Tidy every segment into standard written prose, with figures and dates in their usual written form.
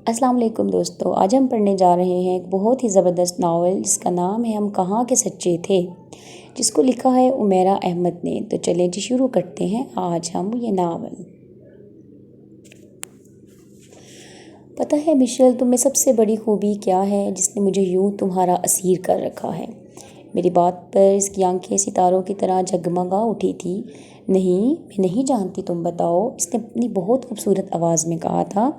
السلام علیکم دوستو، آج ہم پڑھنے جا رہے ہیں ایک بہت ہی زبردست ناول جس کا نام ہے ہم کہاں کے سچے تھے، جس کو لکھا ہے عمیرہ احمد نے۔ تو چلیں جی شروع کرتے ہیں آج ہم یہ ناول۔ پتہ ہے مشیل، تم میں سب سے بڑی خوبی کیا ہے جس نے مجھے یوں تمہارا اسیر کر رکھا ہے؟ میری بات پر اس کی آنکھیں ستاروں کی طرح جگمگا اٹھی تھی۔ نہیں، میں نہیں جانتی، تم بتاؤ، اس نے اپنی بہت خوبصورت آواز میں کہا تھا۔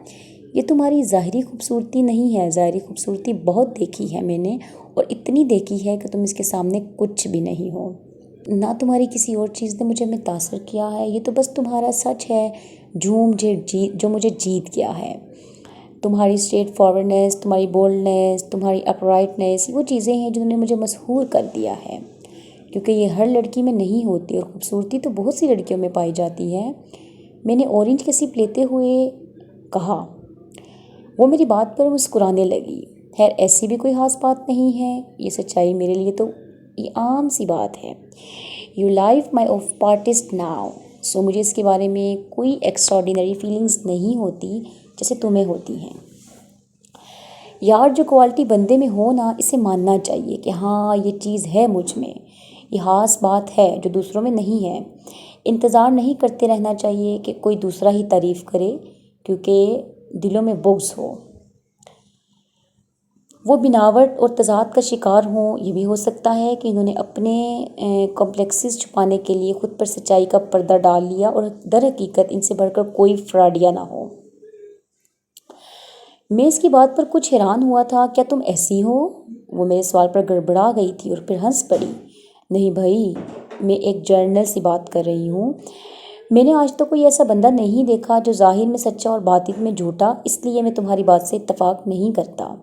یہ تمہاری ظاہری خوبصورتی نہیں ہے، ظاہری خوبصورتی بہت دیکھی ہے میں نے، اور اتنی دیکھی ہے کہ تم اس کے سامنے کچھ بھی نہیں ہو۔ نہ تمہاری کسی اور چیز نے مجھے متاثر کیا ہے، یہ تو بس تمہارا سچ ہے جو مجھے جیت گیا ہے۔ تمہاری اسٹریٹ فارورڈنیس، تمہاری بولڈنیس، تمہاری اپرائٹنیس، وہ چیزیں ہیں جنہوں نے مجھے مسحور کر دیا ہے، کیونکہ یہ ہر لڑکی میں نہیں ہوتی، اور خوبصورتی تو بہت سی لڑکیوں میں پائی جاتی ہے۔ میں نے اورنج کی سپ لیتے ہوئے کہا۔ وہ میری بات پر مسکرانے لگی۔ خیر، ایسی بھی کوئی خاص بات نہیں ہے، یہ سچائی میرے لیے تو یہ عام سی بات ہے۔ یو لائف مائی آف پارٹسٹ ناؤ، سو مجھے اس کے بارے میں کوئی ایکسٹراڈینری فیلنگز نہیں ہوتی جیسے تمہیں ہوتی ہیں۔ یار، جو کوالٹی بندے میں ہو نا، اسے ماننا چاہیے کہ ہاں یہ چیز ہے مجھ میں، یہ خاص بات ہے جو دوسروں میں نہیں ہے۔ انتظار نہیں کرتے رہنا چاہیے کہ کوئی دوسرا ہی تعریف کرے، کیونکہ دلوں میں بغض ہو، وہ بناوٹ اور تضاد کا شکار ہوں۔ یہ بھی ہو سکتا ہے کہ انہوں نے اپنے کمپلیکسز چھپانے کے لیے خود پر سچائی کا پردہ ڈال لیا، اور در حقیقت ان سے بڑھ کر کوئی فراڈیا نہ ہو۔ میں اس کی بات پر کچھ حیران ہوا تھا۔ کیا تم ایسی ہو؟ وہ میرے سوال پر گڑبڑا گئی تھی اور پھر ہنس پڑی۔ نہیں بھائی، میں ایک جرنل سے بات کر رہی ہوں۔ میں نے آج تک کوئی ایسا بندہ نہیں دیکھا جو ظاہر میں سچا اور باطن میں جھوٹا، اس لیے میں تمہاری بات سے اتفاق نہیں کرتا۔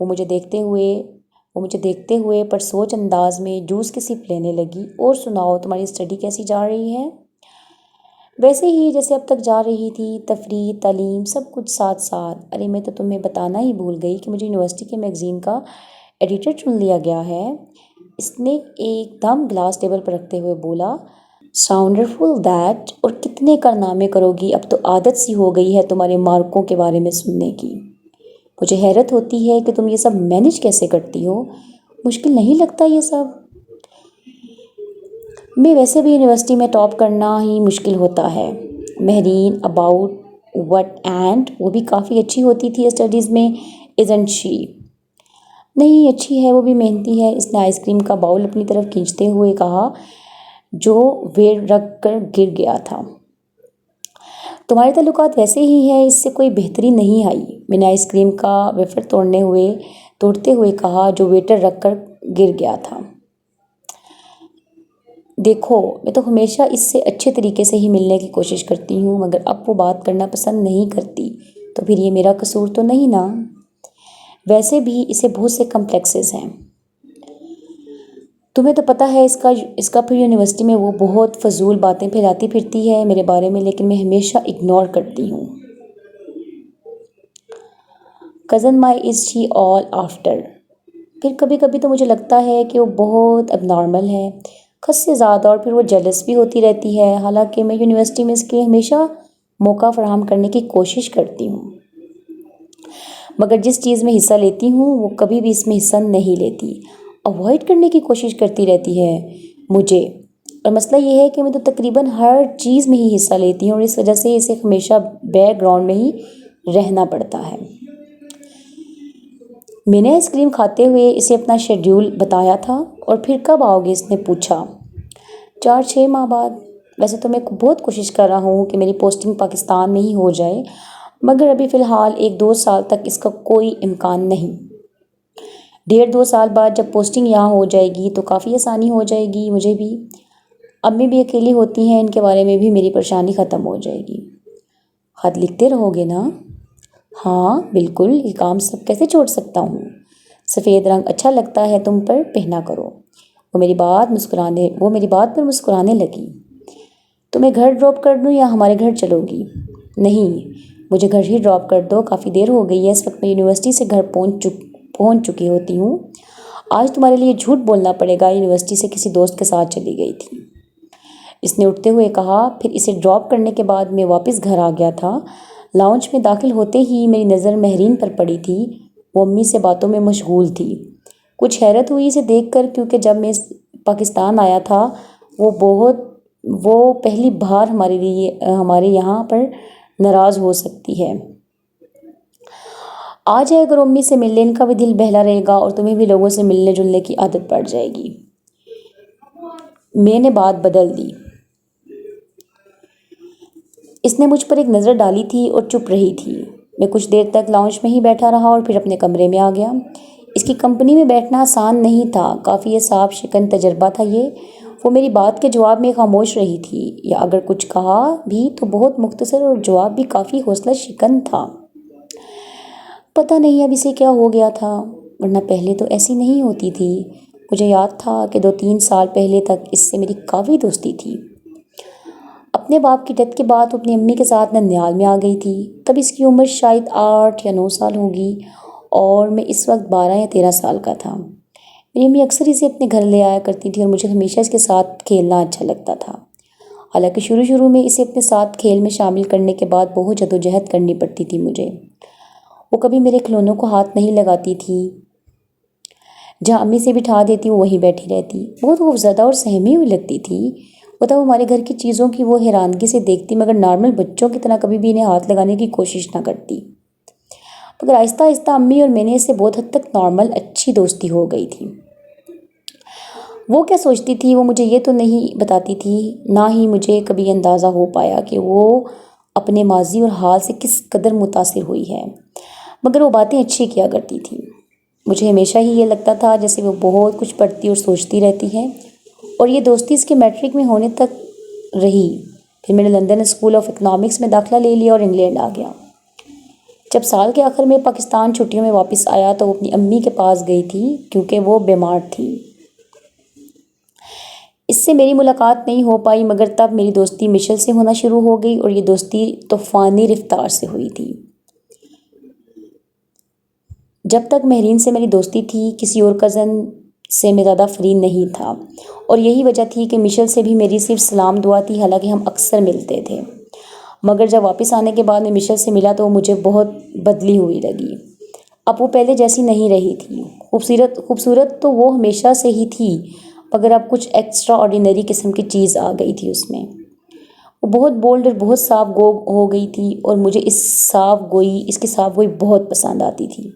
وہ مجھے دیکھتے ہوئے پرسوچ انداز میں جوس کی سپ لینے لگی۔ اور سناؤ، تمہاری اسٹڈی کیسی جا رہی ہے؟ ویسے ہی جیسے اب تک جا رہی تھی، تفریح، تعلیم، سب کچھ ساتھ ساتھ۔ ارے میں تو تمہیں بتانا ہی بھول گئی کہ مجھے یونیورسٹی کے میگزین کا ایڈیٹر چن لیا گیا ہے۔ اس نے ایک دم گلاس ٹیبل پر رکھتے ہوئے بولا۔ ساؤنڈرفل دیٹ، اور کتنے کارنامے کرو گی؟ اب تو عادت سی ہو گئی ہے تمہارے مارکوں کے بارے میں سننے کی۔ مجھے حیرت ہوتی ہے کہ تم یہ سب مینج کیسے کرتی ہو، مشکل نہیں لگتا یہ سب؟ میں ویسے بھی یونیورسٹی میں ٹاپ کرنا ہی مشکل ہوتا ہے۔ مہرین اباؤٹ وٹ اینڈ وہ بھی کافی اچھی ہوتی تھی اسٹڈیز میں، ایزنٹ شی؟ نہیں، اچھی ہے، وہ بھی محنتی ہے۔ اس نے آئس کریم کا باؤل اپنی طرف کھینچتے ہوئے کہا جو ویٹ رکھ کر گر گیا تھا۔ تمہارے تعلقات ویسے ہی ہیں، اس سے کوئی بہتری نہیں آئی۔ میں نے آئس کریم کا ویفر توڑتے ہوئے کہا جو ویٹر رکھ کر گر گیا تھا۔ دیکھو، میں تو ہمیشہ اس سے اچھے طریقے سے ہی ملنے کی کوشش کرتی ہوں، مگر اب وہ بات کرنا پسند نہیں کرتی۔ تو پھر یہ میرا قصور تو نہیں نا؟ ویسے بھی اسے بہت سے کمپلیکسز ہیں۔ تمہیں تو پتہ ہے اس کا پھر یونیورسٹی میں وہ بہت فضول باتیں پھیلاتی پھرتی ہے میرے بارے میں، لیکن میں ہمیشہ اگنور کرتی ہوں۔ کزن مائی از شی آل آفٹر؟ پھر کبھی کبھی تو مجھے لگتا ہے کہ وہ بہت اب نارمل ہے، حد سے زیادہ، اور پھر وہ جیلس بھی ہوتی رہتی ہے، حالانکہ میں یونیورسٹی میں اس کے لیے ہمیشہ موقع فراہم کرنے کی کوشش کرتی ہوں، مگر جس چیز میں حصہ لیتی ہوں وہ کبھی بھی اس میں حصہ نہیں لیتی، اوائڈ کرنے کی کوشش کرتی رہتی ہے مجھے۔ اور مسئلہ یہ ہے کہ میں تو تقریباً ہر چیز میں ہی حصہ لیتی ہوں، اور اس وجہ سے اسے ہمیشہ بیک گراؤنڈ میں ہی رہنا پڑتا ہے۔ میں نے آئس کریم کھاتے ہوئے اسے اپنا شیڈیول بتایا تھا۔ اور پھر کب آؤ گے؟ اس نے پوچھا۔ 4-6 ماہ بعد۔ ویسے تو میں بہت کوشش کر رہا ہوں کہ میری پوسٹنگ پاکستان میں ہی ہو جائے، مگر ابھی فی الحال 1-2 سال تک اس کا کوئی امکان نہیں۔ 1.5-2 سال بعد جب پوسٹنگ یہاں ہو جائے گی تو کافی آسانی ہو جائے گی مجھے بھی۔ امی بھی اکیلی ہوتی ہیں، ان کے بارے میں بھی میری پریشانی ختم ہو جائے گی۔ خط لکھتے رہو گے نا؟ ہاں بالکل، یہ کام سب کیسے چھوڑ سکتا ہوں؟ سفید رنگ اچھا لگتا ہے تم پر، پہنا کرو۔ وہ میری بات پر مسکرانے لگی۔ تمہیں گھر ڈراپ کر دوں یا ہمارے گھر چلو گی؟ نہیں، مجھے گھر ہی ڈراپ کر دو، کافی دیر ہو گئی ہے، اس وقت میں یونیورسٹی سے گھر پہنچ چکی ہوتی ہوں۔ آج تمہارے لیے جھوٹ بولنا پڑے گا، یونیورسٹی سے کسی دوست کے ساتھ چلی گئی تھی، اس نے اٹھتے ہوئے کہا۔ پھر اسے ڈراپ کرنے کے بعد میں واپس گھر آ گیا تھا۔ لاؤنج میں داخل ہوتے ہی میری نظر مہرین پر پڑی تھی۔ وہ امی سے باتوں میں مشغول تھی۔ کچھ حیرت ہوئی اسے دیکھ کر، کیونکہ جب میں پاکستان آیا تھا وہ پہلی بار ہمارے یہاں پر ناراض ہو سکتی ہے۔ آ جائے اگر امی سے ملنے، ان کا بھی دل بہلا رہے گا اور تمہیں بھی لوگوں سے ملنے جلنے کی عادت پڑ جائے گی۔ میں نے بات بدل دی۔ اس نے مجھ پر ایک نظر ڈالی تھی اور چپ رہی تھی۔ میں کچھ دیر تک لاؤنج میں ہی بیٹھا رہا اور پھر اپنے کمرے میں آ گیا۔ اس کی کمپنی میں بیٹھنا آسان نہیں تھا، کافی صاف شکن تجربہ تھا یہ۔ وہ میری بات کے جواب میں خاموش رہی تھی، یا اگر کچھ کہا بھی تو بہت مختصر، اور جواب بھی کافی حوصلہ شکن تھا۔ پتہ نہیں اب اسے کیا ہو گیا تھا، ورنہ پہلے تو ایسی نہیں ہوتی تھی۔ مجھے یاد تھا کہ 2-3 سال پہلے تک اس سے میری کافی دوستی تھی۔ اپنے باپ کی ڈیتھ کے بعد وہ اپنی امی کے ساتھ ننیال میں آ گئی تھی۔ تب اس کی عمر شاید 8 یا 9 سال ہوگی اور میں اس وقت 12 یا 13 سال کا تھا۔ میری امی اکثر اسے اپنے گھر لے آیا کرتی تھی اور مجھے ہمیشہ اس کے ساتھ کھیلنا اچھا لگتا تھا۔ حالانکہ شروع میں اسے اپنے ساتھ کھیل میں شامل کرنے کے بعد بہت جدوجہد کرنی پڑتی تھی مجھے۔ وہ کبھی میرے کھلونوں کو ہاتھ نہیں لگاتی تھی۔ جہاں امی سے بٹھا دیتی وہ وہیں بیٹھی رہتی۔ بہت خوفزدہ اور سہمی ہوئی لگتی تھی۔ وہ ہمارے گھر کی چیزوں کی وہ حیرانگی سے دیکھتی، مگر نارمل بچوں کی طرح کبھی بھی انہیں ہاتھ لگانے کی کوشش نہ کرتی۔ مگر آہستہ آہستہ امی اور میں نے اس سے بہت حد تک نارمل اچھی دوستی ہو گئی تھی۔ وہ کیا سوچتی تھی وہ مجھے یہ تو نہیں بتاتی تھی، نہ ہی مجھے کبھی اندازہ ہو پایا کہ وہ اپنے ماضی اور حال سے کس قدر متاثر ہوئی ہے، مگر وہ باتیں اچھی کیا کرتی تھی۔ مجھے ہمیشہ ہی یہ لگتا تھا جیسے وہ بہت کچھ پڑھتی اور سوچتی رہتی ہے، اور یہ دوستی اس کے میٹرک میں ہونے تک رہی۔ پھر میں نے لندن اسکول آف اکنامکس میں داخلہ لے لیا اور انگلینڈ آ گیا۔ جب سال کے آخر میں پاکستان چھٹیوں میں واپس آیا تو وہ اپنی امی کے پاس گئی تھی، کیونکہ وہ بیمار تھی۔ اس سے میری ملاقات نہیں ہو پائی، مگر تب میری دوستی مشل سے ہونا شروع ہو گئی، اور یہ دوستی طوفانی رفتار سے ہوئی تھی۔ جب تک مہرین سے میری دوستی تھی، کسی اور کزن سے میں زیادہ فری نہیں تھا، اور یہی وجہ تھی کہ مشل سے بھی میری صرف سلام دعا تھی، حالانکہ ہم اکثر ملتے تھے۔ مگر جب واپس آنے کے بعد میں مشل سے ملا تو وہ مجھے بہت بدلی ہوئی لگی۔ اب وہ پہلے جیسی نہیں رہی تھی۔ خوبصورت تو وہ ہمیشہ سے ہی تھی، مگر اب کچھ ایکسٹرا آرڈینری قسم کی چیز آ گئی تھی اس میں۔ وہ بہت بولڈ اور بہت صاف گو ہو گئی تھی، اور مجھے اس کی صاف گوئی بہت پسند آتی تھی۔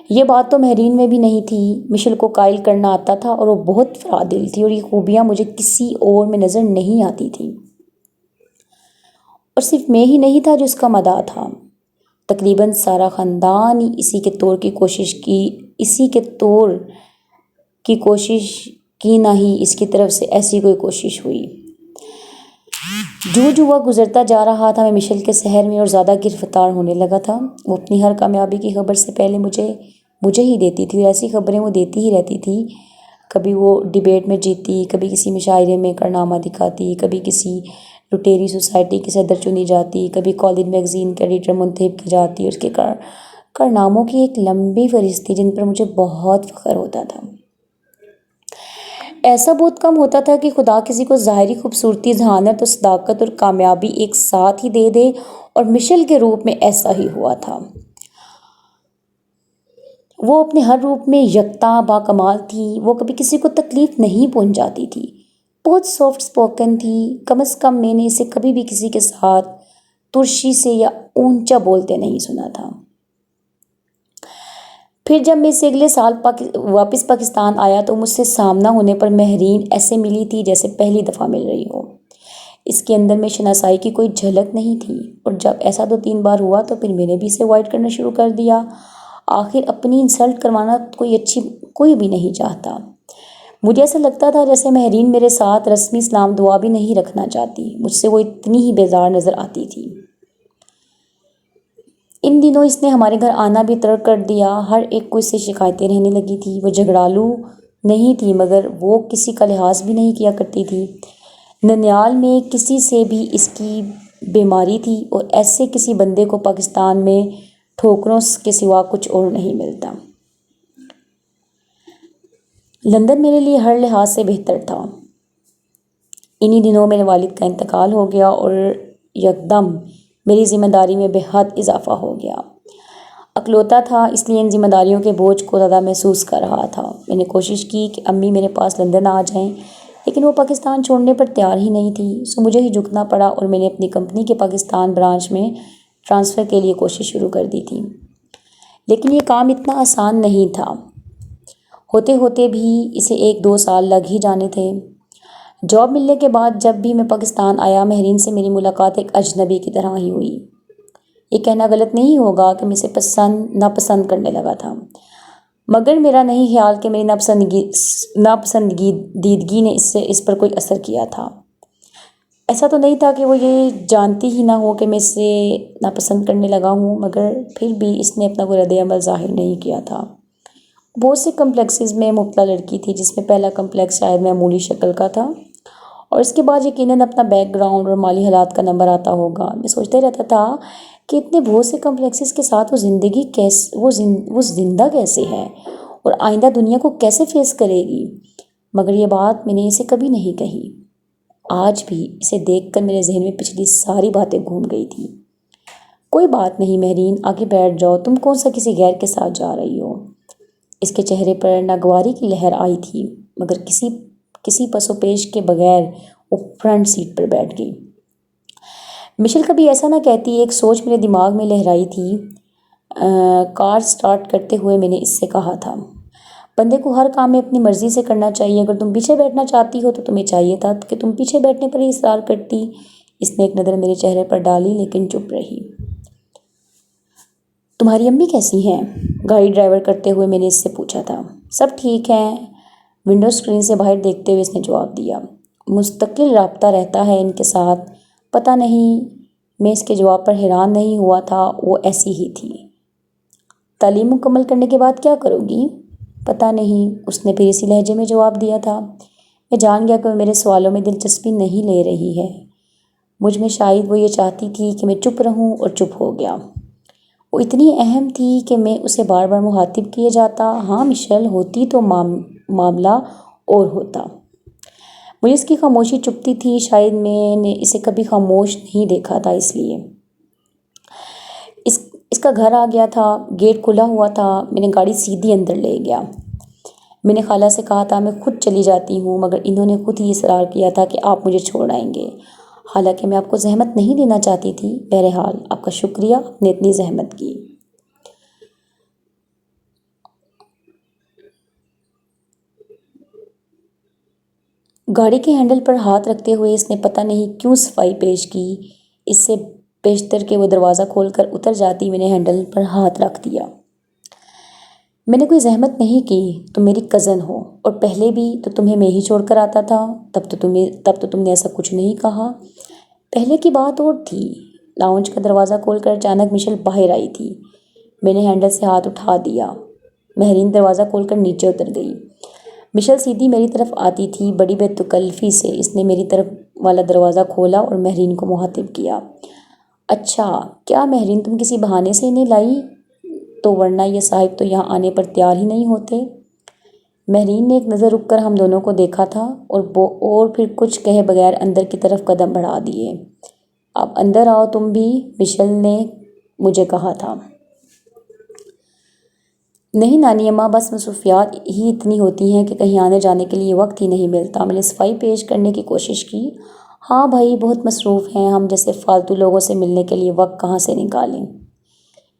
یہ بات تو مہرین میں بھی نہیں تھی۔ مشل کو قائل کرنا آتا تھا اور وہ بہت فعال تھی، اور یہ خوبیاں مجھے کسی اور میں نظر نہیں آتی تھی۔ اور صرف میں ہی نہیں تھا جو اس کا مداح تھا، تقریباً سارا خاندان ہی اسی کے طور کی کوشش کی، نہ ہی اس کی طرف سے ایسی کوئی کوشش ہوئی۔ جو وقت گزرتا جا رہا تھا میں مشل کے سحر میں اور زیادہ گرفتار ہونے لگا تھا۔ وہ اپنی ہر کامیابی کی خبر سے پہلے مجھے ہی دیتی تھی، اور ایسی خبریں وہ دیتی ہی رہتی تھی۔ کبھی وہ ڈیبیٹ میں جیتی، کبھی کسی مشاعرے میں کارنامہ دکھاتی، کبھی کسی روٹیری سوسائٹی کی صدر چنی جاتی، کبھی کالج میگزین کا ایڈیٹر منتخب کی جاتی، اور اس کے کارناموں کی ایک لمبی فہرست تھی جن پر مجھے بہت فخر ہوتا تھا۔ ایسا بہت کم ہوتا تھا کہ خدا کسی کو ظاہری خوبصورتی، ذہانت اور صداقت اور کامیابی ایک ساتھ ہی دے دے، اور مشل کے روپ میں ایسا ہی ہوا تھا۔ وہ اپنے ہر روپ میں یکتا باکمال تھی۔ وہ کبھی کسی کو تکلیف نہیں پہنچاتی تھی، بہت سافٹ اسپوکن تھی۔ کم از کم میں نے اسے کبھی بھی کسی کے ساتھ ترشی سے یا اونچا بولتے نہیں سنا تھا۔ پھر جب میں اسے اگلے سال واپس پاکستان آیا تو مجھ سے سامنا ہونے پر مہرین ایسے ملی تھی جیسے پہلی دفعہ مل رہی ہو۔ اس کے اندر میں شناسائی کی کوئی جھلک نہیں تھی، اور جب ایسا 2-3 بار ہوا تو پھر میں نے بھی اسے اوائڈ کرنا شروع کر دیا۔ آخر اپنی انسلٹ کروانا کوئی بھی نہیں چاہتا۔ مجھے ایسا لگتا تھا جیسے مہرین میرے ساتھ رسمی سلام دعا بھی نہیں رکھنا چاہتی۔ مجھ سے وہ اتنی ہی بیزار نظر آتی تھی۔ ان دنوں اس نے ہمارے گھر آنا بھی ترک کر دیا۔ ہر ایک کو اس سے شکایتیں رہنے لگی تھی۔ وہ جھگڑالو نہیں تھی، مگر وہ کسی کا لحاظ بھی نہیں کیا کرتی تھی۔ ننیال میں کسی سے بھی اس کی بیماری تھی، اور ایسے کسی بندے کو پاکستان میں ٹھوکروں کے سوا کچھ اور نہیں ملتا۔ لندن میرے لیے ہر لحاظ سے بہتر تھا۔ انہی دنوں میرے والد کا انتقال ہو گیا، اور یکدم میری ذمہ داری میں بے حد اضافہ ہو گیا۔ اکلوتا تھا اس لیے ان ذمہ داریوں کے بوجھ کو زیادہ محسوس کر رہا تھا۔ میں نے کوشش کی کہ امی میرے پاس لندن آ جائیں، لیکن وہ پاکستان چھوڑنے پر تیار ہی نہیں تھی، سو مجھے ہی جھکنا پڑا اور میں نے اپنی کمپنی کے پاکستان برانچ میں ٹرانسفر کے لیے کوشش شروع کر دی تھی۔ لیکن یہ کام اتنا آسان نہیں تھا، ہوتے ہوتے بھی اسے 1-2 سال لگ ہی جانے تھے۔ جاب ملنے کے بعد جب بھی میں پاکستان آیا، مہرین سے میری ملاقات ایک اجنبی کی طرح ہی ہوئی۔ یہ کہنا غلط نہیں ہوگا کہ میں اسے ناپسند کرنے لگا تھا، مگر میرا نہیں خیال کہ میری ناپسندیدگی نے اس پر کوئی اثر کیا تھا۔ ایسا تو نہیں تھا کہ وہ یہ جانتی ہی نہ ہو کہ میں اسے ناپسند کرنے لگا ہوں، مگر پھر بھی اس نے اپنا کوئی رد عمل ظاہر نہیں کیا تھا۔ بہت سے کمپلیکسز میں مبتلا لڑکی تھی، جس میں پہلا کمپلیکس شاید معمولی شکل کا تھا، اور اس کے بعد یقیناً اپنا بیک گراؤنڈ اور مالی حالات کا نمبر آتا ہوگا۔ میں سوچتے رہتا تھا کہ اتنے بہت سے کمپلیکسز کے ساتھ وہ زندہ کیسے ہے اور آئندہ دنیا کو کیسے فیس کرے گی، مگر یہ بات میں نے اسے کبھی نہیں کہی۔ آج بھی اسے دیکھ کر میرے ذہن میں پچھلی ساری باتیں گھوم گئی تھی۔ کوئی بات نہیں مہرین، آگے بیٹھ جاؤ، تم کون سا کسی غیر کے ساتھ جا رہی ہو؟ اس کے چہرے پر ناگواری کی لہر آئی تھی، مگر کسی پس و پیش کے بغیر وہ فرنٹ سیٹ پر بیٹھ گئی۔ مشل کبھی ایسا نہ کہتی، ایک سوچ میرے دماغ میں لہرائی تھی۔ کار سٹارٹ کرتے ہوئے میں نے اس سے کہا تھا، بندے کو ہر کام میں اپنی مرضی سے کرنا چاہیے، اگر تم پیچھے بیٹھنا چاہتی ہو تو تمہیں چاہیے تھا کہ تم پیچھے بیٹھنے پر ہی اصرار کرتی۔ اس نے ایک نظر میرے چہرے پر ڈالی لیکن چپ رہی۔ تمہاری امی کیسی ہیں؟ گاڑی ڈرائیور کرتے ہوئے میں نے اس سے پوچھا تھا۔ سب ٹھیک ہیں، ونڈو اسکرین سے باہر دیکھتے ہوئے اس نے جواب دیا۔ مستقل رابطہ رہتا ہے ان کے ساتھ؟ پتہ نہیں، میں اس کے جواب پر حیران نہیں ہوا تھا، وہ ایسی ہی تھی۔ تعلیم مکمل کرنے کے بعد کیا کرو گی؟ پتہ نہیں، اس نے پھر اسی لہجے میں جواب دیا تھا۔ میں جان گیا کہ وہ میرے سوالوں میں دلچسپی نہیں لے رہی ہے۔ مجھ میں شاید وہ یہ چاہتی تھی کہ میں چپ رہوں، اور چپ ہو گیا۔ وہ اتنی اہم تھی کہ میں اسے بار بار مخاطب کیے جاتا۔ ہاں مشل ہوتی تو معاملہ اور ہوتا۔ مجھے اس کی خاموشی چبھتی تھی، شاید میں نے اسے کبھی خاموش نہیں دیکھا تھا، اس لیے۔ اس کا گھر آ گیا تھا، گیٹ کھلا ہوا تھا، میں نے گاڑی سیدھی اندر لے گیا۔ میں نے خالہ سے کہا تھا میں خود چلی جاتی ہوں، مگر انہوں نے خود ہی اصرار کیا تھا کہ آپ مجھے چھوڑ آئیں گے، حالانکہ میں آپ کو زحمت نہیں دینا چاہتی تھی۔ بہرحال آپ کا شکریہ، آپ نے اتنی زحمت کی۔ گاڑی کے ہینڈل پر ہاتھ رکھتے ہوئے اس نے پتہ نہیں کیوں صفائی پیش کی، اس سے بیشتر کہ وہ دروازہ کھول کر اتر جاتی۔ میں نے ہینڈل پر ہاتھ رکھ دیا۔ میں نے کوئی زحمت نہیں کی، تم میری کزن ہو، اور پہلے بھی تو تمہیں میں ہی چھوڑ کر آتا تھا، تب تو تم نے ایسا کچھ نہیں کہا۔ پہلے کی بات اور تھی۔ لاؤنج کا دروازہ کھول کر اچانک مشل باہر آئی تھی۔ میں نے ہینڈل سے ہاتھ اٹھا دیا۔ مہرین دروازہ کھول کر نیچے اتر گئی۔ مشل سیدھی میری طرف آتی تھی، بڑی بے تکلفی سے اس نے میری طرف والا دروازہ کھولا اور مہرین کو مخاطب کیا۔ اچھا، کیا مہرین تم کسی بہانے سے انہیں لائی تو، ورنہ یہ صاحب تو یہاں آنے پر تیار ہی نہیں ہوتے۔ مہرین نے ایک نظر رک کر ہم دونوں کو دیکھا تھا اور پھر کچھ کہے بغیر اندر کی طرف قدم بڑھا دیے۔ اب اندر آؤ تم بھی، مشل نے مجھے کہا تھا۔ نہیں نانی اماں، بس مصروفیات ہی اتنی ہوتی ہیں کہ کہیں آنے جانے کے لیے وقت ہی نہیں ملتا۔ میں نے صفائی پیش کرنے کی کوشش کی۔ ہاں بھائی، بہت مصروف ہیں، ہم جیسے فالتو لوگوں سے ملنے کے لیے وقت کہاں سے نکالیں؟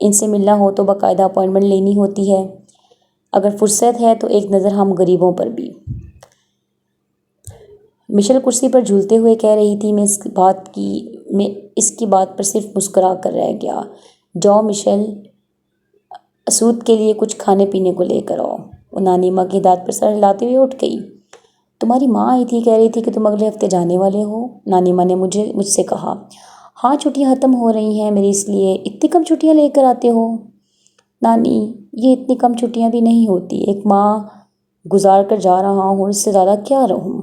ان سے ملنا ہو تو باقاعدہ اپائنٹمنٹ لینی ہوتی ہے، اگر فرصت ہے تو ایک نظر ہم غریبوں پر بھی۔ مشل کرسی پر جھولتے ہوئے کہہ رہی تھی۔ میں اس کی بات پر صرف مسکرا کر رہ گیا۔ جاؤ مشل، اسود کے لیے کچھ کھانے پینے کو لے کر آؤ۔ وہ نانی ماں کی ہدایت پر سر ہلاتے ہوئے اٹھ گئی۔ تمہاری ماں آئی تھی، کہہ رہی تھی کہ تم اگلے ہفتے جانے والے ہو، نانی ماں نے مجھ سے کہا۔ ہاں چھٹیاں ختم ہو رہی ہیں میری، اس لیے اتنی کم چھٹیاں لے کر آتے ہو؟ نانی، یہ اتنی کم چھٹیاں بھی نہیں ہوتی، ایک ماہ گزار کر جا رہا ہوں، اس سے زیادہ کیا رہوں؟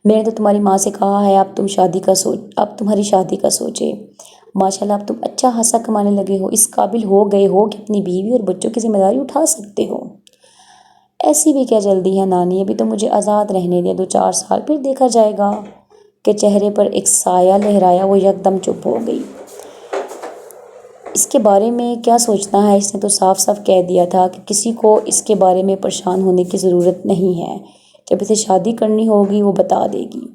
میں نے تو تمہاری ماں سے کہا ہے اب تمہاری شادی کا سوچے۔ ماشاءاللہ اب تم اچھا خاصا کمانے لگے ہو، اس قابل ہو گئے ہو کہ اپنی بیوی اور بچوں کی ذمہ داری اٹھا سکتے ہو۔ ایسی بھی کیا جلدی ہے نانی، ابھی تو مجھے آزاد رہنے دے، 2-4 سال پھر دیکھا جائے گا۔ کے چہرے پر ایک سایہ لہرایا، وہ یکدم چپ ہو گئی۔ اس کے بارے میں کیا سوچنا ہے؟ اس نے تو صاف صاف کہہ دیا تھا کہ کسی کو اس کے بارے میں پریشان ہونے کی ضرورت نہیں ہے، جب اسے شادی کرنی ہوگی وہ بتا دے گی۔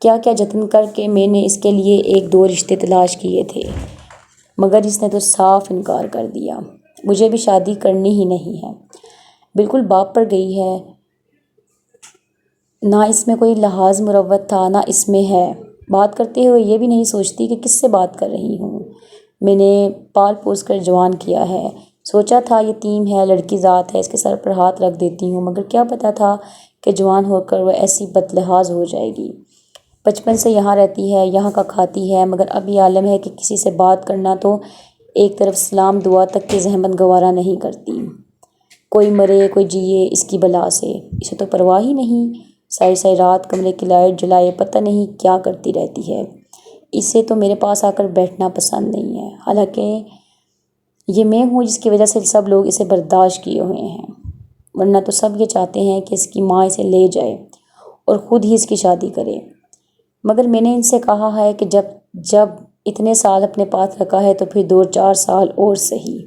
کیا کیا جتن کر کے میں نے اس کے لیے 1-2 رشتے تلاش کیے تھے، مگر اس نے تو صاف انکار کر دیا۔ مجھے بھی شادی کرنی ہی نہیں ہے، بالکل باپ پر گئی ہے، نہ اس میں کوئی لحاظ مروت تھا نہ اس میں ہے۔ بات کرتے ہوئے یہ بھی نہیں سوچتی کہ کس سے بات کر رہی ہوں۔ میں نے پال پوس کر جوان کیا ہے، سوچا تھا یتیم ہے، لڑکی ذات ہے، اس کے سر پر ہاتھ رکھ دیتی ہوں، مگر کیا پتا تھا کہ جوان ہو کر وہ ایسی بدلحاظ ہو جائے گی۔ بچپن سے یہاں رہتی ہے، یہاں کا کھاتی ہے، مگر اب یہ عالم ہے کہ کسی سے بات کرنا تو ایک طرف سلام دعا تک کی زحمت گوارا نہیں کرتی۔ کوئی مرے کوئی جیے اس کی بلا سے، اسے تو پرواہ ہی نہیں۔ ساری ساری رات کمرے کی لائٹ جلائے پتہ نہیں کیا کرتی رہتی ہے۔ اسے تو میرے پاس آ کر بیٹھنا پسند نہیں ہے، حالانکہ یہ میں ہوں جس کی وجہ سے سب لوگ اسے برداشت کیے ہوئے ہیں، ورنہ تو سب یہ چاہتے ہیں کہ اس کی ماں اسے لے جائے اور خود ہی اس کی شادی کرے۔ مگر میں نے ان سے کہا ہے کہ جب اتنے سال اپنے پاس رکھا ہے تو پھر 2-4 سال اور صحیح۔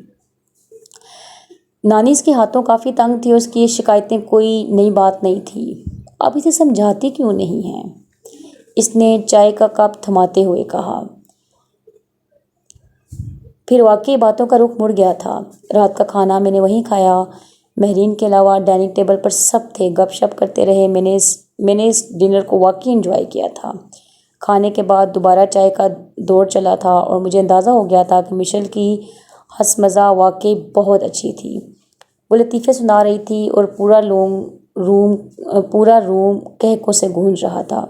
نانی اس کے ہاتھوں کافی تنگ تھی اور اس کی یہ شکایتیں کوئی نئی بات نہیں تھی۔ اب اسے سمجھاتی کیوں نہیں ہیں؟ اس نے چائے کا کپ تھماتے ہوئے کہا۔ پھر واقعی باتوں کا رخ مڑ گیا تھا۔ رات کا کھانا میں نے وہیں کھایا، مہرین کے علاوہ ڈائننگ ٹیبل پر سب تھے، گپ شپ کرتے رہے۔ میں نے اس ڈنر کو واقعی انجوائے کیا تھا۔ کھانے کے بعد دوبارہ چائے کا دور چلا تھا اور مجھے اندازہ ہو گیا تھا کہ مشیل کی ہنس مزاح واقعی بہت اچھی تھی۔ وہ لطیفے سنا رہی تھی اور پورا روم کہکوں سے گونج رہا تھا۔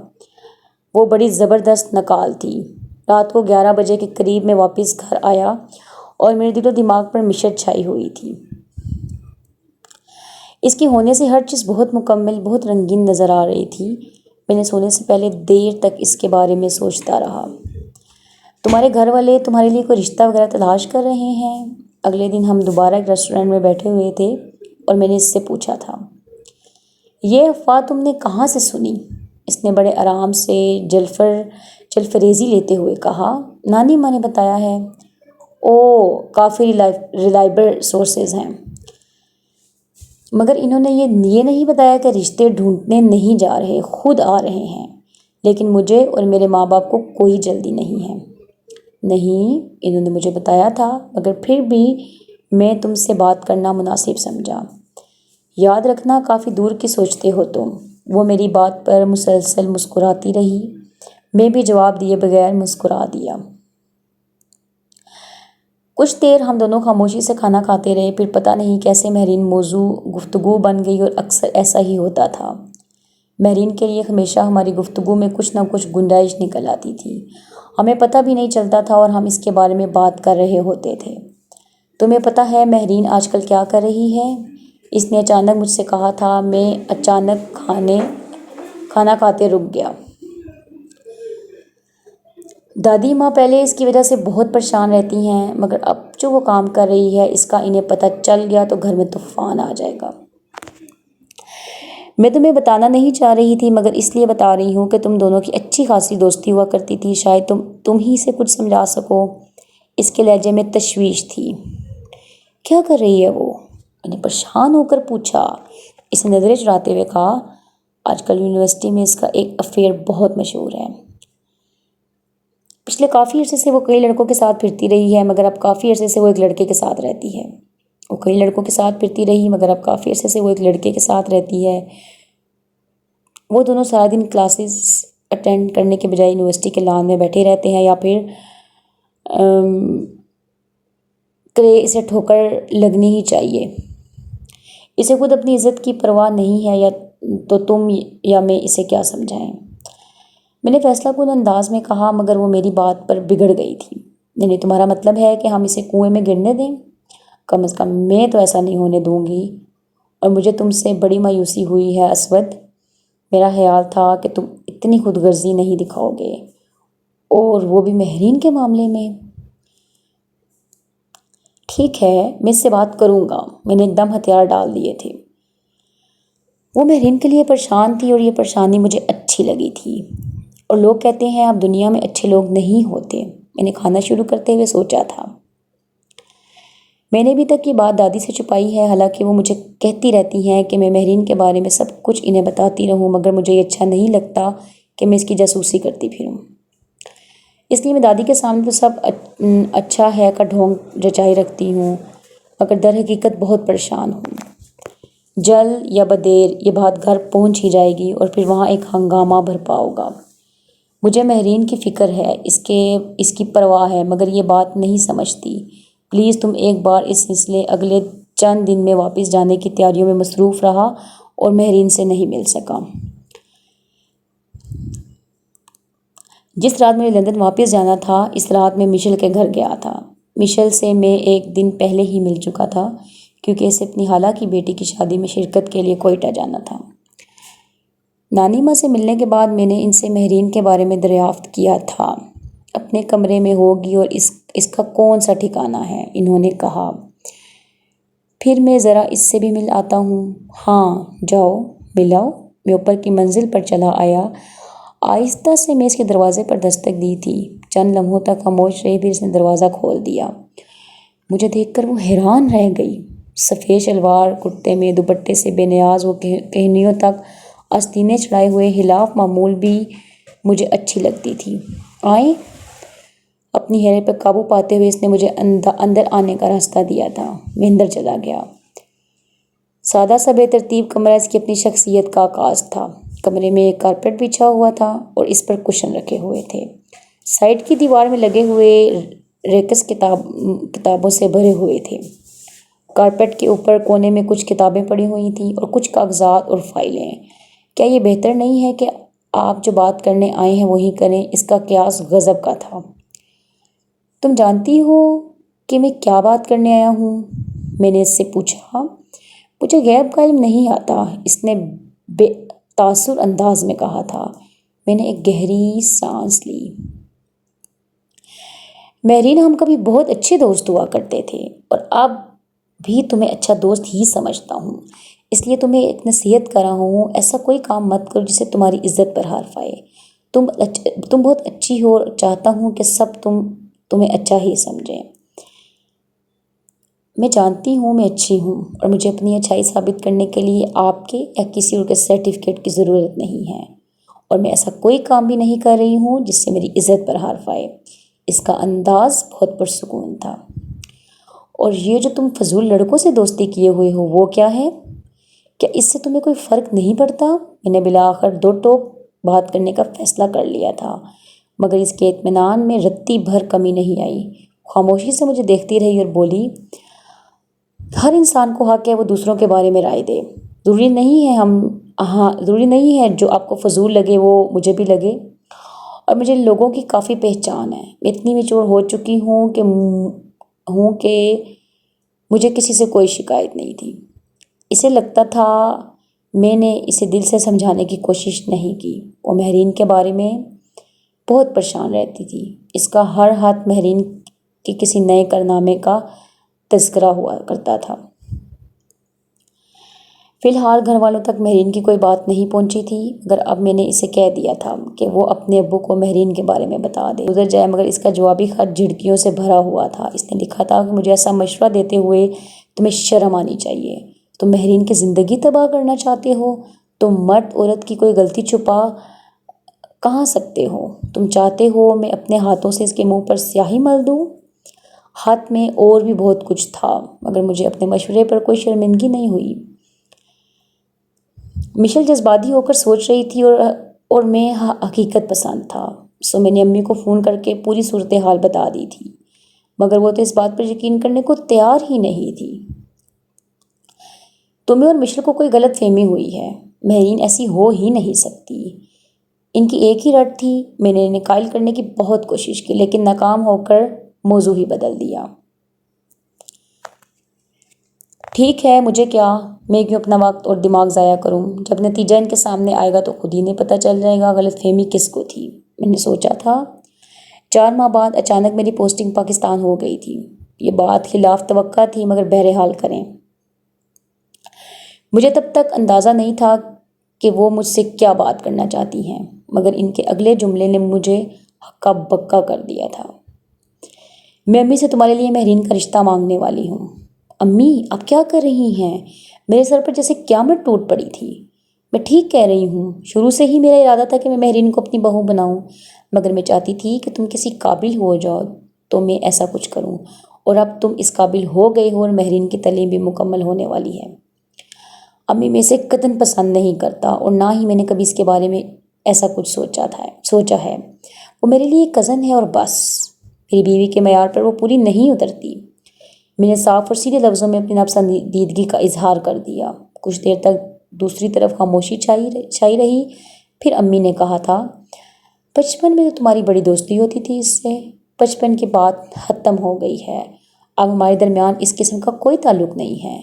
وہ بڑی زبردست نقال تھی۔ رات کو 11 بجے کے قریب میں واپس گھر آیا اور میرے دل و دماغ پر مشت چھائی ہوئی تھی۔ اس کے ہونے سے ہر چیز بہت مکمل، بہت رنگین نظر آ رہی تھی۔ میں نے سونے سے پہلے دیر تک اس کے بارے میں سوچتا رہا۔ تمہارے گھر والے تمہارے لیے کوئی رشتہ وغیرہ تلاش کر رہے ہیں؟ اگلے دن ہم دوبارہ ایک ریسٹورینٹ میں بیٹھے ہوئے تھے اور میں نے اس سے پوچھا تھا، یہ افواہ تم نے کہاں سے سنی؟ اس نے بڑے آرام سے جلفریزی لیتے ہوئے کہا، نانی ماں نے بتایا ہے۔ کافی ریلائبل سورسز ہیں، مگر انہوں نے یہ نہیں بتایا کہ رشتے ڈھونڈنے نہیں جا رہے، خود آ رہے ہیں۔ لیکن مجھے اور میرے ماں باپ کو کوئی جلدی نہیں ہے۔ نہیں، انہوں نے مجھے بتایا تھا، مگر پھر بھی میں تم سے بات کرنا مناسب سمجھا۔ یاد رکھنا کافی دور کی سوچتے ہو تم۔ وہ میری بات پر مسلسل مسکراتی رہی۔ میں بھی جواب دیے بغیر مسکرا دیا۔ کچھ دیر ہم دونوں خاموشی سے کھانا کھاتے رہے، پھر پتہ نہیں کیسے مہرین موضوع گفتگو بن گئی اور اکثر ایسا ہی ہوتا تھا۔ مہرین کے لیے ہمیشہ ہماری گفتگو میں کچھ نہ کچھ گنجائش نکل آتی تھی، ہمیں پتہ بھی نہیں چلتا تھا اور ہم اس کے بارے میں بات کر رہے ہوتے تھے۔ تمہیں پتہ ہے مہرین آج کل کیا کر رہی ہے؟ اس نے اچانک مجھ سے کہا تھا۔ میں اچانک کھانا کھاتے رک گیا۔ دادی ماں پہلے اس کی وجہ سے بہت پریشان رہتی ہیں، مگر اب جو وہ کام کر رہی ہے اس کا انہیں پتہ چل گیا تو گھر میں طوفان آ جائے گا۔ میں تمہیں بتانا نہیں چاہ رہی تھی، مگر اس لیے بتا رہی ہوں کہ تم دونوں کی اچھی خاصی دوستی ہوا کرتی تھی، شاید تم ہی سے کچھ سمجھا سکو۔ اس کے لہجے میں تشویش تھی۔ کیا کر رہی ہے وہ؟ میں نے پریشان ہو کر پوچھا۔ اس نے نظریں چراتے ہوئے کہا، آج کل یونیورسٹی میں اس کا ایک افیئر بہت مشہور ہے۔ پچھلے کافی عرصے سے وہ کئی لڑکوں کے ساتھ پھرتی رہی ہے، مگر اب کافی عرصے سے وہ ایک لڑکے کے ساتھ رہتی ہے۔ وہ کئی لڑکوں کے ساتھ پھرتی رہی مگر اب کافی عرصے سے وہ ایک لڑکے کے ساتھ رہتی ہے۔ وہ دونوں سارا دن کلاسز اٹینڈ کرنے کے بجائے یونیورسٹی کے لان میں بیٹھے رہتے ہیں، یا پھر اسے ٹھوکر لگنی ہی چاہیے۔ اسے خود اپنی عزت کی پرواہ نہیں ہے، یا تو تم یا میں اسے کیا سمجھائیں؟ میں نے فیصلہ کن انداز میں کہا، مگر وہ میری بات پر بگڑ گئی تھی۔ یعنی تمہارا مطلب ہے کہ ہم اسے کنویں میں گرنے دیں؟ کم از کم میں تو ایسا نہیں ہونے دوں گی، اور مجھے تم سے بڑی مایوسی ہوئی ہے اسود۔ میرا خیال تھا کہ تم اتنی خود غرضی نہیں دکھاؤ گے، اور وہ بھی مہرین کے معاملے میں۔ ٹھیک ہے، میں اس سے بات کروں گا۔ میں نے ایک دم ہتھیار ڈال دیے تھے۔ وہ مہرین کے لیے پریشان تھی اور یہ پریشانی مجھے اچھی لگی تھی۔ اور لوگ کہتے ہیں اب دنیا میں اچھے لوگ نہیں ہوتے۔ میں نے کھانا شروع کرتے ہوئے سوچا تھا۔ میں نے ابھی تک یہ بات دادی سے چھپائی ہے، حالانکہ وہ مجھے کہتی رہتی ہیں کہ میں مہرین کے بارے میں سب کچھ انہیں بتاتی رہوں، مگر مجھے یہ اچھا نہیں لگتا کہ میں اس کی جاسوسی کرتی پھروں۔ اس لیے میں دادی کے سامنے تو سب اچھا ہے کا ڈھونگ رچائی رکھتی ہوں، مگر در حقیقت بہت پریشان ہوں۔ جلد یا بدیر یہ بات گھر پہنچ ہی جائے گی اور پھر وہاں ایک ہنگامہ برپا ہوگا۔ مجھے مہرین کی فکر ہے، اس کی پرواہ ہے، مگر یہ بات نہیں سمجھتی۔ پلیز تم ایک بار اس سلسلے اگلے چند دن میں واپس جانے کی تیاریوں میں مصروف رہا اور مہرین سے نہیں مل سکا۔ جس رات مجھے لندن واپس جانا تھا، اس رات میں مشل کے گھر گیا تھا۔ مشل سے میں ایک دن پہلے ہی مل چکا تھا، کیونکہ اسے اپنی خالہ کی بیٹی کی شادی میں شرکت کے لیے کوئٹہ جانا تھا۔ نانی ماں سے ملنے کے بعد میں نے ان سے مہرین کے بارے میں دریافت کیا تھا۔ اپنے کمرے میں ہوگی اور اس کا کون سا ٹھکانہ ہے، انہوں نے کہا۔ پھر میں ذرا اس سے بھی مل آتا ہوں۔ ہاں جاؤ، مل آؤ۔ میں اوپر کی منزل پر چلا آیا۔ آہستہ سے میں اس کے دروازے پر دستک دی تھی۔ چند لمحوں تک خاموش رہی، پھر اس نے دروازہ کھول دیا۔ مجھے دیکھ کر وہ حیران رہ گئی۔ سفید شلوار کرتے میں دوپٹے سے بے نیاز وہ کہنیوں تک آستینیں چڑھائے ہوئے خلاف معمول بھی مجھے اچھی لگتی تھی۔ آئیں۔ اپنی حیرت پر قابو پاتے ہوئے اس نے مجھے اندر آنے کا راستہ دیا تھا۔ میں اندر چلا گیا۔ سادہ سا بے ترتیب کمرہ اس کی اپنی شخصیت کا عکاس تھا۔ کمرے میں ایک کارپیٹ بچھا ہوا تھا اور اس پر کشن رکھے ہوئے تھے۔ سائڈ کی دیوار میں لگے ہوئے ریکس کتابوں سے بھرے ہوئے تھے۔ کارپیٹ کے اوپر کونے میں کچھ کتابیں پڑی ہوئی تھیں اور کچھ کاغذات اور فائلیں۔ کیا یہ بہتر نہیں ہے کہ آپ جو بات کرنے آئے ہیں وہی کریں؟ اس کا قیاس غضب کا تھا۔ تم جانتی ہو کہ میں کیا بات کرنے آیا ہوں؟ میں نے اس سے پوچھا۔ مجھے غیب کا علم نہیں آتا، اس نے بے تاثر انداز میں کہا تھا۔ میں نے ایک گہری سانس لی۔ مہرین، ہم کبھی بہت اچھے دوست ہوا کرتے تھے اور اب بھی تمہیں اچھا دوست ہی سمجھتا ہوں، اس لیے تمہیں ایک نصیحت کر رہا ہوں، ایسا کوئی کام مت کرو جسے تمہاری عزت پر حرف آئے۔ تم بہت اچھی ہو اور چاہتا ہوں کہ سب تمہیں اچھا ہی سمجھیں۔ میں جانتی ہوں میں اچھی ہوں اور مجھے اپنی اچھائی ثابت کرنے کے لیے آپ کے یا کسی اور کے سرٹیفکیٹ کی ضرورت نہیں ہے، اور میں ایسا کوئی کام بھی نہیں کر رہی ہوں جس سے میری عزت پر حرف آئے۔ اس کا انداز بہت پرسکون تھا۔ اور یہ جو تم فضول لڑکوں سے دوستی کیے ہوئے ہو وہ کیا ہے؟ کیا اس سے تمہیں کوئی فرق نہیں پڑتا؟ میں نے بالآخر دو ٹوک بات کرنے کا فیصلہ کر لیا تھا، مگر اس کے اطمینان میں رتی بھر کمی نہیں آئی۔ خاموشی سے مجھے دیکھتی رہی اور بولی، ہر انسان کو حق ہے وہ دوسروں کے بارے میں رائے دے۔ ضروری نہیں ہے جو آپ کو فضول لگے وہ مجھے بھی لگے، اور مجھے لوگوں کی کافی پہچان ہے۔ میں اتنی میچور ہو چکی ہوں کہ مجھے کسی سے کوئی شکایت نہیں تھی۔ اسے لگتا تھا میں نے اسے دل سے سمجھانے کی کوشش نہیں کی۔ وہ مہرین کے بارے میں بہت پریشان رہتی تھی۔ اس کا ہر ہاتھ مہرین کے کسی نئے کارنامے کا تذکرہ ہوا کرتا تھا۔ فی الحال گھر والوں تک مہرین کی کوئی بات نہیں پہنچی تھی، مگر اب میں نے اسے کہہ دیا تھا کہ وہ اپنے ابو کو مہرین کے بارے میں بتا دے، گزر جائے، مگر اس کا جوابی خط جھڑکیوں سے بھرا ہوا تھا۔ اس نے لکھا تھا کہ مجھے ایسا مشورہ دیتے ہوئے تمہیں شرم آنی چاہیے۔ تم مہرین کی زندگی تباہ کرنا چاہتے ہو؟ تم مرد عورت کی کوئی غلطی چھپا کہاں سکتے ہو؟ تم چاہتے ہو میں اپنے ہاتھوں سے اس کے منہ پر سیاہی مل دوں؟ خط میں اور بھی بہت کچھ تھا، مگر مجھے اپنے مشورے پر کوئی شرمندگی نہیں ہوئی۔ مشل جذباتی ہو کر سوچ رہی تھی اور میں حقیقت پسند تھا، سو میں نے امی کو فون کر کے پوری صورتحال بتا دی تھی، مگر وہ تو اس بات پر یقین کرنے کو تیار ہی نہیں تھی۔ تمہیں اور مشل کو کوئی غلط فہمی ہوئی ہے، مہرین ایسی ہو ہی نہیں سکتی۔ ان کی ایک ہی رٹ تھی۔ میں نے انہیں قائل کرنے کی بہت کوشش کی، لیکن ناکام ہو کر موضوع ہی بدل دیا۔ ٹھیک ہے، مجھے کیا، میں کیوں اپنا وقت اور دماغ ضائع کروں؟ جب نتیجہ ان کے سامنے آئے گا تو خود ہی نہیں پتہ چل جائے گا غلط فہمی کس کو تھی۔ میں نے سوچا تھا۔ 4 ماہ بعد اچانک میری پوسٹنگ پاکستان ہو گئی تھی۔ یہ بات خلاف توقع تھی، مگر بہرحال کریں۔ مجھے تب تک اندازہ نہیں تھا کہ وہ مجھ سے کیا بات کرنا چاہتی ہیں۔ مگر ان کے اگلے جملے نے مجھے ہکا بکا کر دیا تھا۔ میں امی سے تمہارے لیے مہرین کا رشتہ مانگنے والی ہوں۔ امی آپ کیا کر رہی ہیں؟ میرے سر پر جیسے قیامت ٹوٹ پڑی تھی۔ میں ٹھیک کہہ رہی ہوں، شروع سے ہی میرا ارادہ تھا کہ میں مہرین کو اپنی بہو بناؤں، مگر میں چاہتی تھی کہ تم کسی قابل ہو جاؤ تو میں ایسا کچھ کروں، اور اب تم اس قابل ہو گئے ہو اور مہرین کی تعلیم بھی مکمل ہونے والی ہے۔ امی میں اسے قطعاً پسند نہیں کرتا، اور نہ ہی میں نے کبھی اس کے بارے میں ایسا کچھ سوچا ہے۔ وہ میرے لیے ایک کزن ہے اور بس۔ میری بیوی کے معیار پر وہ پوری نہیں اترتی۔ میں نے صاف اور سیدھے لفظوں میں اپنی ناپسندیدگی کا اظہار کر دیا۔ کچھ دیر تک دوسری طرف خاموشی چھائی رہی، پھر امی نے کہا تھا، بچپن میں تو تمہاری بڑی دوستی ہوتی تھی اس سے، بچپن کی بات ختم ہو گئی ہے، اب ہمارے درمیان اس قسم کا کوئی تعلق نہیں ہے،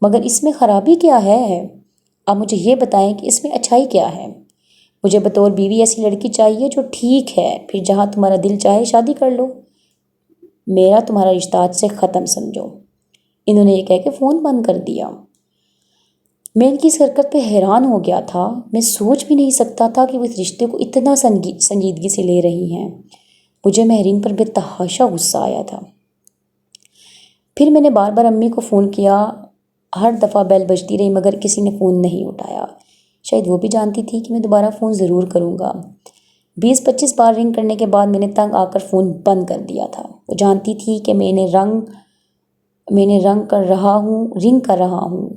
مگر اس میں خرابی کیا ہے؟ آپ مجھے یہ بتائیں کہ اس میں اچھائی کیا ہے؟ مجھے بطور بیوی ایسی لڑکی چاہیے جو ٹھیک ہے، پھر جہاں تمہارا دل چاہے شادی کر لو، میرا تمہارا رشتہ آج سے ختم سمجھو۔ انہوں نے یہ کہہ کے فون بند کر دیا۔ میں ان کی اس حرکت پہ حیران ہو گیا تھا۔ میں سوچ بھی نہیں سکتا تھا کہ وہ اس رشتے کو اتنا سنجیدگی سے لے رہی ہیں۔ مجھے مہرین پر بے تحاشا غصہ آیا تھا۔ پھر میں نے بار بار امی کو فون کیا، ہر دفعہ بیل بجتی رہی مگر کسی نے فون نہیں اٹھایا۔ شاید وہ بھی جانتی تھی کہ میں دوبارہ فون ضرور کروں گا۔ 20-25 بار رنگ کرنے کے بعد میں نے تنگ آ کر فون بند کر دیا تھا۔ وہ جانتی تھی کہ میں نے رنگ کر رہا ہوں،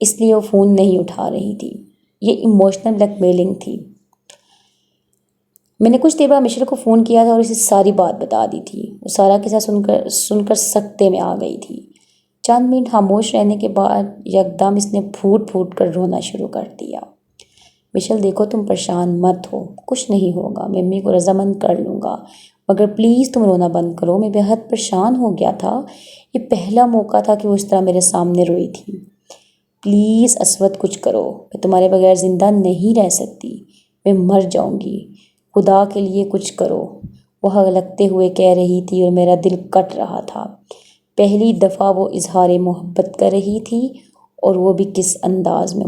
اس لیے وہ فون نہیں اٹھا رہی تھی۔ یہ ایموشنل بلیک میلنگ تھی۔ میں نے کچھ دیر بعد مشرا کو فون کیا تھا اور اسے ساری بات بتا دی تھی۔ وہ سارا قصہ سن کر سکتے میں آ گئی تھی۔ چند منٹ خاموش رہنے کے بعد یکدم اس نے پھوٹ پھوٹ کر رونا شروع کر دیا۔ مشل دیکھو تم پریشان مت ہو، کچھ نہیں ہوگا، میں امی کو رضامند کر لوں گا، مگر پلیز تم رونا بند کرو۔ میں بے حد پریشان ہو گیا تھا۔ یہ پہلا موقع تھا کہ وہ اس طرح میرے سامنے روئی تھی۔ پلیز اسود کچھ کرو، میں تمہارے بغیر زندہ نہیں رہ سکتی، میں مر جاؤں گی، خدا کے لیے کچھ کرو، وہ ہلکتے ہوئے کہہ رہی تھی اور میرا دل کٹ رہا تھا۔ پہلی دفعہ وہ اظہار محبت کر رہی تھی، اور وہ بھی کس انداز میں۔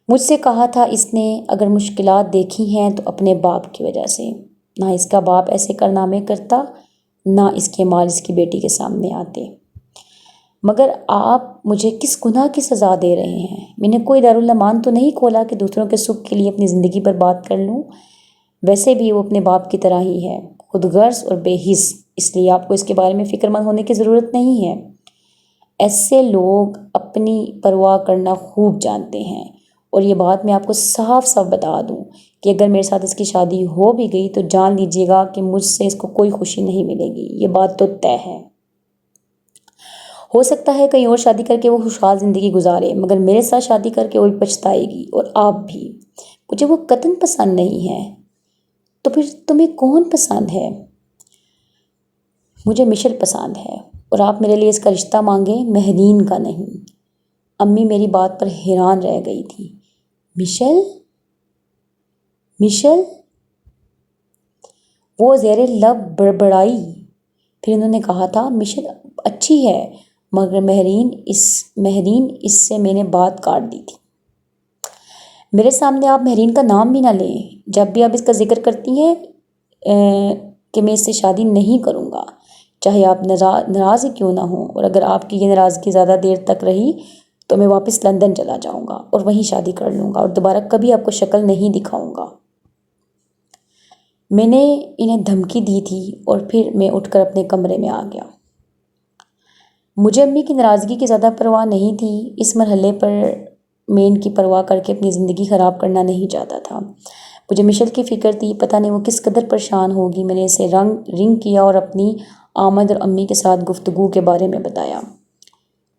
مجھ سے کہا تھا اس نے، اگر مشکلات دیکھی ہیں تو اپنے باپ کی وجہ سے، نہ اس کا باپ ایسے کارنامے کرتا، نہ اس کے مال اس کی بیٹی کے سامنے آتے۔ مگر آپ مجھے کس گناہ کی سزا دے رہے ہیں؟ میں نے کوئی دارالمان تو نہیں کھولا کہ دوسروں کے سکھ کے لیے اپنی زندگی برباد کر لوں۔ ویسے بھی وہ اپنے باپ کی طرح ہی ہے، خود غرض اور بے حس، اس لیے آپ کو اس کے بارے میں فکر مند ہونے کی ضرورت نہیں ہے۔ ایسے لوگ اپنی پرواہ کرنا خوب جانتے ہیں، اور یہ بات میں آپ کو صاف صاف بتا دوں کہ اگر میرے ساتھ اس کی شادی ہو بھی گئی تو جان لیجیے گا کہ مجھ سے اس کو کوئی خوشی نہیں ملے گی، یہ بات تو طے ہے۔ ہو سکتا ہے کہیں اور شادی کر کے وہ خوشحال زندگی گزارے، مگر میرے ساتھ شادی کر کے وہ بھی پچھتائے گی، اور آپ بھی۔ مجھے وہ قطعاً پسند نہیں ہے۔ تو پھر تمہیں کون پسند ہے؟ مجھے مشل پسند ہے، اور آپ میرے لیے اس کا رشتہ مانگیں، مہرین کا نہیں۔ امی میری بات پر حیران رہ گئی تھی۔ مشل؟ وہ زیر لب بڑبڑائی۔ پھر انہوں نے کہا تھا، مشل اچھی ہے، مگر مہرین اس سے میں نے بات کاٹ دی تھی۔ میرے سامنے آپ مہرین کا نام بھی نہ لیں۔ جب بھی آپ اس کا ذکر کرتی ہیں کہ میں اس سے شادی نہیں کروں گا، چاہے آپ ناراض ہی کیوں نہ ہوں، اور اگر آپ کی یہ ناراضگی زیادہ دیر تک رہی تو میں واپس لندن چلا جاؤں گا اور وہیں شادی کر لوں گا، اور دوبارہ کبھی آپ کو شکل نہیں دکھاؤں گا۔ میں نے انہیں دھمکی دی تھی، اور پھر میں اٹھ کر اپنے کمرے میں آ گیا۔ مجھے امی کی ناراضگی کی زیادہ پرواہ نہیں تھی۔ اس مرحلے پر میں ان کی پرواہ کر کے اپنی زندگی خراب کرنا نہیں چاہتا تھا۔ مجھے مشل کی فکر تھی، پتہ نہیں وہ کس قدر پریشان ہوگی۔ میں نے اسے رنگ کیا اور اپنی آمد اور امی کے ساتھ گفتگو کے بارے میں بتایا۔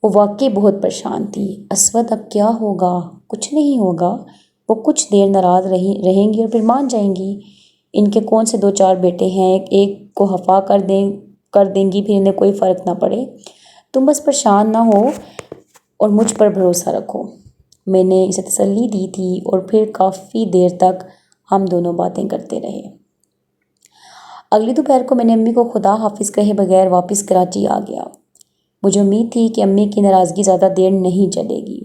وہ واقعی بہت پریشان تھی۔ اسود اب کیا ہوگا؟ کچھ نہیں ہوگا، وہ کچھ دیر ناراض رہیں گی اور پھر مان جائیں گی۔ ان کے کون سے 2-4 بیٹے ہیں، ایک کو خفا کر دیں گی، پھر انہیں کوئی فرق نہ پڑے۔ تم بس پریشان نہ ہو اور مجھ پر بھروسہ رکھو، میں نے اسے تسلی دی تھی، اور پھر کافی دیر تک ہم دونوں باتیں کرتے رہے۔ اگلی دوپہر کو میں نے امی کو خدا حافظ کہے بغیر واپس کراچی آ گیا۔ مجھے امید تھی کہ امی کی ناراضگی زیادہ دیر نہیں چلے گی،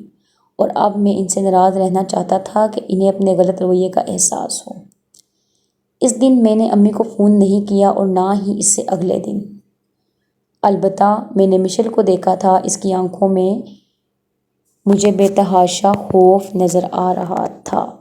اور اب میں ان سے ناراض رہنا چاہتا تھا کہ انہیں اپنے غلط رویے کا احساس ہو۔ اس دن میں نے امی کو فون نہیں کیا اور نہ ہی اس سے اگلے دن۔ البتہ میں نے مشیل کو دیکھا تھا، اس کی آنکھوں میں مجھے بے تحاشا خوف نظر آ رہا تھا۔